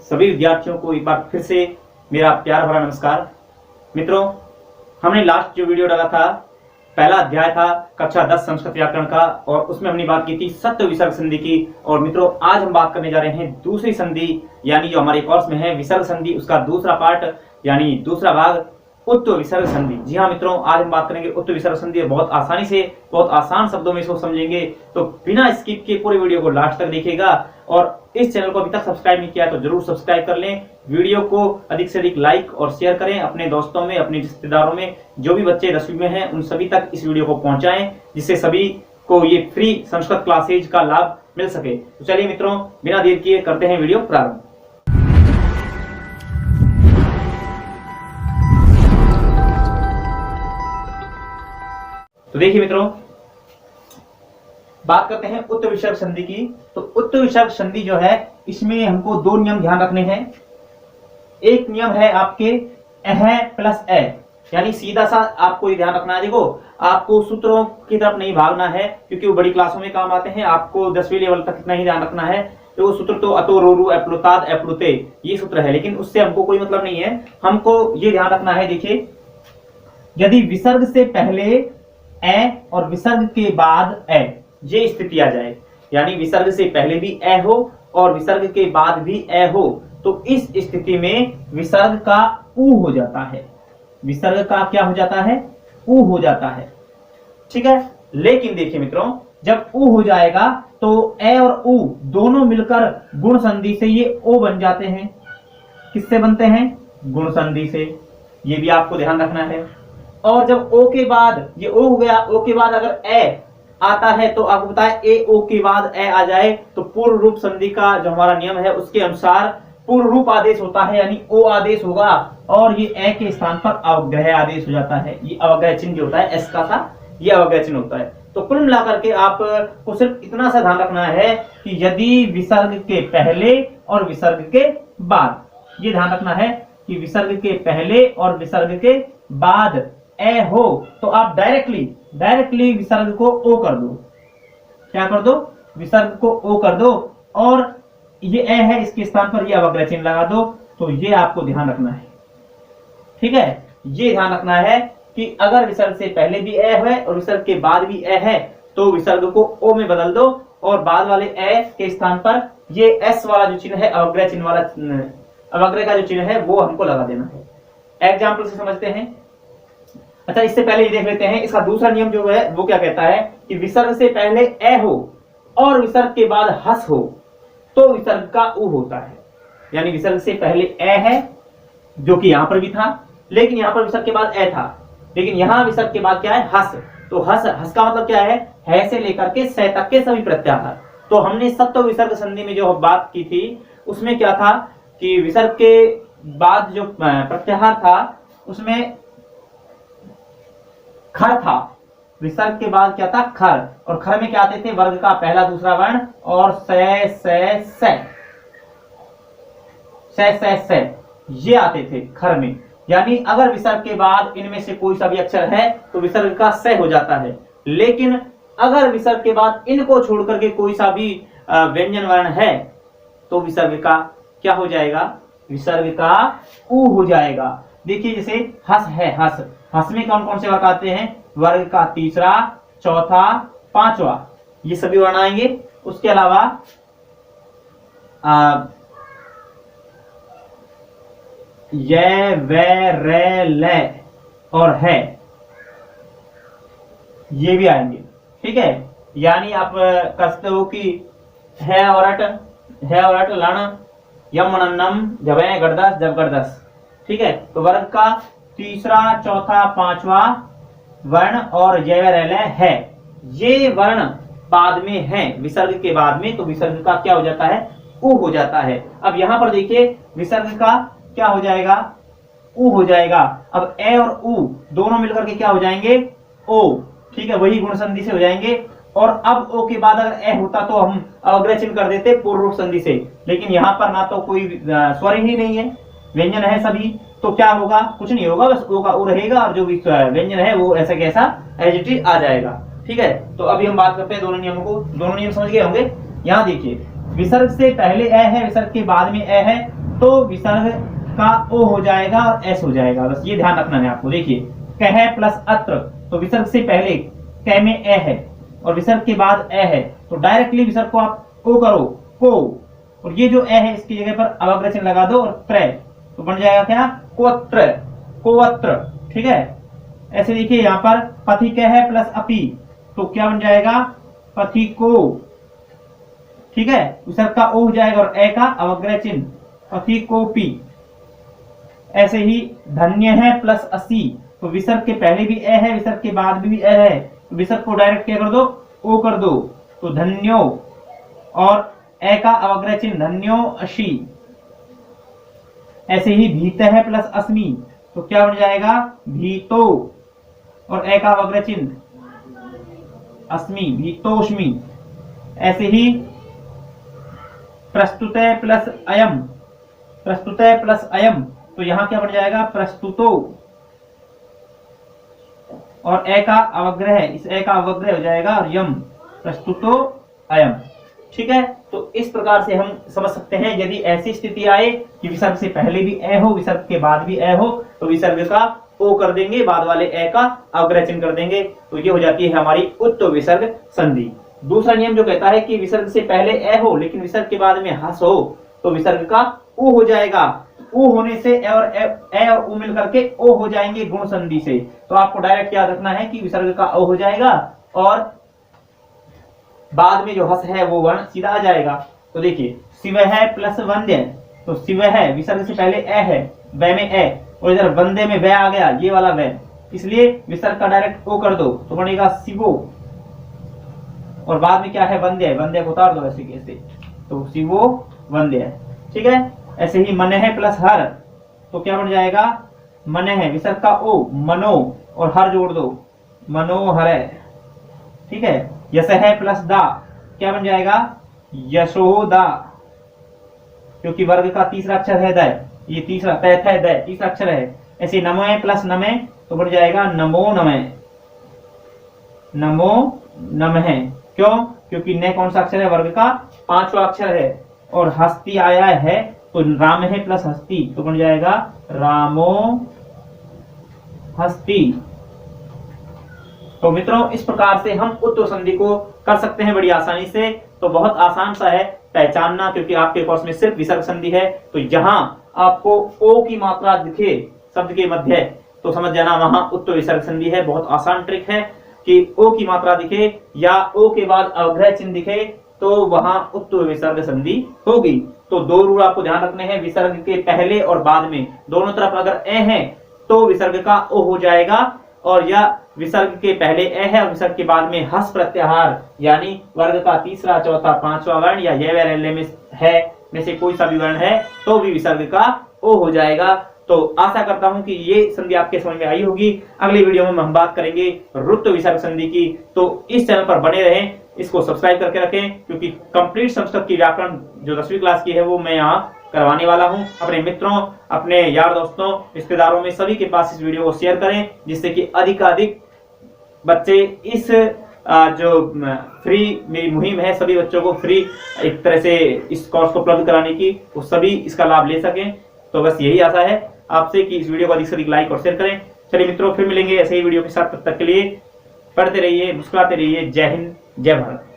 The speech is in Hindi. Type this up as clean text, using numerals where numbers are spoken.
सभी विद्यार्थियों को एक बार फिर से मेरा प्यार भरा नमस्कार। मित्रों, हमने लास्ट जो वीडियो डाला था, पहला अध्याय था कक्षा 10 संस्कृत व्याकरण का, और उसमें हमने बात की थी सत्व विसर्ग संधि की। और मित्रों, आज हम बात करने जा रहे हैं दूसरी संधि, यानी जो हमारे कोर्स में है विसर्ग संधि, उसका दूसरा पार्ट यानी दूसरा भाग उत्व विसर्ग संधि। जी हाँ मित्रों, आज हम बात करेंगे उत्व विसर्ग संधि। बहुत आसानी से, बहुत आसान शब्दों में इसको समझेंगे, तो बिना स्किप के पूरे वीडियो को लास्ट तक देखिएगा। और इस चैनल को अभी तक सब्सक्राइब नहीं किया तो जरूर सब्सक्राइब कर लें। वीडियो को अधिक से अधिक लाइक और शेयर करें, अपने दोस्तों में, अपने रिश्तेदारों में, जो भी बच्चे 10वीं में हैं उन सभी तक इस वीडियो को पहुंचाएं, जिससे सभी को ये फ्री संस्कृत क्लासेज का लाभ मिल सके। तो चलिए मित्रों, बिना देर किए करते हैं वीडियो प्रारंभ। तो देखिए मित्रों, बात करते हैं उत्व विसर्ग संधि की। तो उत्व विसर्ग संधि जो है, इसमें हमको दो नियम ध्यान रखने हैं। एक नियम है आपके अह प्लस ए, यानी सीधा सा आपको ये ध्यान रखना है। देखो, आपको सूत्रों की तरफ नहीं भागना है, क्योंकि वो बड़ी क्लासों में काम आते हैं। आपको 10वीं लेवल तक इतना ही ध्यान रखना है। तो वो सूत्र तो अतो रोरु एप्लुताद एप्लुते, ये सूत्र है, लेकिन उससे हमको कोई मतलब नहीं है। हमको ये ध्यान रखना है, देखिए, यदि विसर्ग से पहले ए और विसर्ग के बाद ए, ये स्थिति आ जाए, यानी विसर्ग से पहले भी ए हो और विसर्ग के बाद भी ए हो, तो इस स्थिति में विसर्ग का ऊ हो जाता है। विसर्ग का क्या हो जाता है? ऊ हो जाता है। ठीक है। लेकिन देखिए मित्रों, जब ऊ हो जाएगा तो ए और ऊ दोनों मिलकर गुण संधि से ये ओ बन जाते हैं। किससे बनते हैं? गुण संधि से। ये भी आपको ध्यान रखना है। और जब ओ के बाद ये ओ हो गया, ओ के बाद अगर ए आता है तो आपको बताया ए ओ के बाद ए आ जाए तो पूर्व रूप संधि का जो हमारा नियम है उसके अनुसार पूर्व रूप आदेश होता है, यानी ओ आदेश होगा, और ये ए के स्थान पर अवग्रह आदेश हो जाता है। ये अवग्रह चिन्ह जो होता है एस का सा, ये अवग्रह चिन्ह होता है। तो कुल मिलाकर के आपको सिर्फ इतना सा ध्यान रखना है कि यदि विसर्ग के पहले और विसर्ग के बाद, ये ध्यान रखना है कि विसर्ग के पहले और विसर्ग के बाद ए हो तो आप डायरेक्टली विसर्ग को ओ कर दो। क्या कर दो? विसर्ग को ओ कर दो, और ये ए है, इसके स्थान पर ये अवग्रह चिन्ह लगा दो। तो ये आपको ध्यान रखना है। ठीक है, ये ध्यान रखना है कि अगर विसर्ग से पहले भी ए है और विसर्ग के बाद भी ए है तो विसर्ग को ओ में बदल दो, और बाद वाले ए के स्थान पर ये एस वाला जो चिन्ह है, अवग्रह चिन्ह वाला, अवग्रह का जो चिन्ह है वो हमको लगा देना है। एग्जाम्पल से समझते हैं। अच्छा, इससे पहले ये देख लेते हैं इसका दूसरा नियम जो है वो क्या कहता है कि विसर्ग से पहले ए हो और विसर्ग के बाद हस हो तो विसर्ग का ऊ होता है। यानी विसर्ग से पहले ए है, जो कि यहां पर भी था, लेकिन यहां पर विसर्ग के बाद ए था, लेकिन यहां विसर्ग के बाद क्या है? हस। तो हस का मतलब क्या है से लेकर के से तक के सभी प्रत्याहार। तो हमने सत्व विसर्ग संधि में जो बात की थी उसमें क्या था कि विसर्ग के बाद जो प्रत्याहार था उसमें खर था। विसर्ग के बाद क्या था? खर। और खर में क्या आते थे? वर्ग का पहला दूसरा वर्ण और से ये आते थे खर में। यानी अगर विसर्ग के बाद इनमें से कोई सा भी अक्षर है तो विसर्ग का से हो जाता है, लेकिन अगर विसर्ग के बाद इनको छोड़ करके कोई सा भी व्यंजन वर्ण है तो विसर्ग का क्या हो जाएगा? विसर्ग का ऊ हो जाएगा। देखिए, जैसे हस है, हस में कौन कौन से वर्ग आते हैं? वर्ग का तीसरा, चौथा, पांचवा, ये सभी वर्ण आएंगे। उसके अलावा ये, वे, रे, ले और है, ये भी आएंगे। ठीक है, यानी आप कर सकते हो कि है और अट लण यम नम जब गड़दस जब गड़दस। ठीक है, तो वर्ग का तीसरा, चौथा, पांचवा वर्ण और जय रेले है, ये वर्ण बाद में है विसर्ग के बाद में, तो विसर्ग का क्या हो जाता है? ऊ हो जाता है। अब यहां पर देखिए, विसर्ग का क्या हो जाएगा? ऊ हो जाएगा। अब ए और ऊ दोनों मिलकर के क्या हो जाएंगे? ओ। ठीक है, वही गुण संधि से हो जाएंगे। और अब ओ के बाद अगर ए होता तो हम अवग्रह चिन्ह कर देते पूर्व रूप संधि से, लेकिन यहाँ पर ना तो कोई स्वर ही नहीं है, व्यंजन है सभी, तो क्या होगा? कुछ नहीं होगा, बस ओ का ओ रहेगा और जो भी व्यंजन है वो ऐसा कैसा एज इट इज आ जाएगा। ठीक है, तो अभी हम बात करते हैं दोनों नियमों को। दोनों नियम समझ गए होंगे। यहाँ देखिए, विसर्ग से पहले ए है, विसर्ग के बाद में ए है, तो विसर्ग का ओ हो जाएगा और एस हो जाएगा, बस ये ध्यान रखना है आपको। देखिए कह प्लस अत्र, तो विसर्ग से पहले क में ए है और विसर्ग के बाद ए है, तो डायरेक्टली विसर्ग को आप ओ करो, को, और ये जो ए है इसकी जगह पर अवग्रह चिन्ह लगा दो और त्र, तो बन जाएगा क्या, कोत्र, कोवत्र। ठीक है, ऐसे देखिए यहाँ पर पथिक है प्लस अपी, तो क्या बन जाएगा, पथिको। ठीक है, विसर्ग का ओ हो जाएगा और ए का अवग्रह चिन्ह, पथिकोपी। ऐसे ही धन्य है प्लस असी, तो विसर्ग के पहले भी ए है, विसर्ग के बाद भी ए है, तो विसर्ग को डायरेक्ट क्या कर दो, ओ कर दो, तो धन्यो, और ए का अवग्रह चिन्ह धन्यो अशी। ऐसे ही भीत है प्लस अस्मी, तो क्या बन जाएगा, भीतो, और ए का अवग्रह चिन्ह अस्मी, भीतोष्मी। ऐसे ही प्रस्तुत प्लस अयम, प्रस्तुत प्लस अयम, तो यहां क्या बन जाएगा, प्रस्तुतो, और ए का अवग्रह, इस ए का अवग्रह हो जाएगा और यम, प्रस्तुतो अयम। ठीक है, तो इस प्रकार से हम समझ सकते हैं यदि ऐसी स्थिति आए कि विसर्ग से पहले भी ए हो, विसर्ग के बाद भी ए हो, तो विसर्ग का ओ कर देंगे, बाद वाले ए का अवग्रह चिन्ह कर देंगे, तो ये हो जाती है हमारी उत्तो विसर्ग संधि। दूसरा नियम जो कहता है कि विसर्ग से पहले ए हो लेकिन विसर्ग के बाद में हस हो, तो विसर्ग का ऊ हो जाएगा। ऊ होने से ए और ऊ मिलकर के ओ हो जाएंगे गुण संधि से, तो आपको डायरेक्ट याद रखना है कि विसर्ग का ओ हो जाएगा और बाद में जो हस है वो वर्ण सीधा आ जाएगा। तो देखिए शिव है प्लस वंद्य, तो शिव है विसर्ग से पहले ए है, वे में ए, और इधर वंदे में वे आ गया, ये वाला वे, इसलिए विसर्ग का डायरेक्ट ओ कर दो, तो बनेगा शिवो, और बाद में क्या है, वंद्य, वंद्य को उतार दो ऐसे कैसे, तो शिवो वंद्य। ठीक है, ऐसे ही मन है प्लस हर, तो क्या बन जाएगा, मन है विसर्ग का ओ, मनो, और हर जोड़ दो, मनोहर। ठीक है, यश है प्लस दा, क्या बन जाएगा, यशोदा, क्योंकि वर्ग का तीसरा अक्षर है दय, ये तीसरा तय है दय, तीसरा अक्षर है। ऐसे नमो है प्लस नमे, तो बन जाएगा नमो नमे, नमो नमः। क्यों, क्योंकि न कौन सा अक्षर है, वर्ग का पांचवा अक्षर है, और हस्ती आया है तो राम है प्लस हस्ती, तो बन जाएगा रामो हस्ती। तो मित्रों इस प्रकार से हम उत्तर संधि को कर सकते हैं बड़ी आसानी से। तो बहुत आसान सा है पहचानना, क्योंकि आपके कोर्स में सिर्फ विसर्ग संधि है, तो जहां आपको ओ की मात्रा दिखे शब्द के मध्य, तो समझ जाना वहां उत्तर विसर्ग संधि है। बहुत आसान ट्रिक है कि ओ की मात्रा दिखे या ओ के बाद अवग्रह चिन्ह दिखे तो वहां उत्तर विसर्ग संधि होगी। तो दो रूल आपको ध्यान रखने हैं, विसर्ग के पहले और बाद में दोनों तरफ अगर ए है तो विसर्ग का ओ हो जाएगा, और या विसर्ग के पहले ए है और विसर्ग के बाद में हस प्रत्याहार यानी वर्ग का तीसरा चौथा पांचवा वर्ण या ये वर्ण में है में से कोई सा भी वर्ण है तो भी विसर्ग का ओ हो जाएगा। तो आशा करता हूं कि ये संधि आपके समझ में आई होगी। अगली वीडियो में हम बात करेंगे रुत्व विसर्ग संधि की। तो इस चैनल पर बने रहें, इसको सब्सक्राइब करके रखें, क्योंकि कंप्लीट संस्कृत की व्याकरण जो 10वीं क्लास की है वो मैं यहाँ करवाने वाला हूं। अपने मित्रों, अपने यार दोस्तों, रिश्तेदारों में सभी के पास इस वीडियो को शेयर करें, जिससे कि अधिकाधिक बच्चे इस जो फ्री मेरी मुहिम है सभी बच्चों को फ्री एक तरह से इस कोर्स को उपलब्ध कराने की, वो सभी इसका लाभ ले सकें। तो बस यही आशा है आपसे कि इस वीडियो को अधिक से अधिक लाइक और शेयर करें। चलिए मित्रों, फिर मिलेंगे ऐसे ही वीडियो के साथ। तब तक के लिए पढ़ते रहिए, मुस्कुराते रहिए। जय हिंद, जय भारत।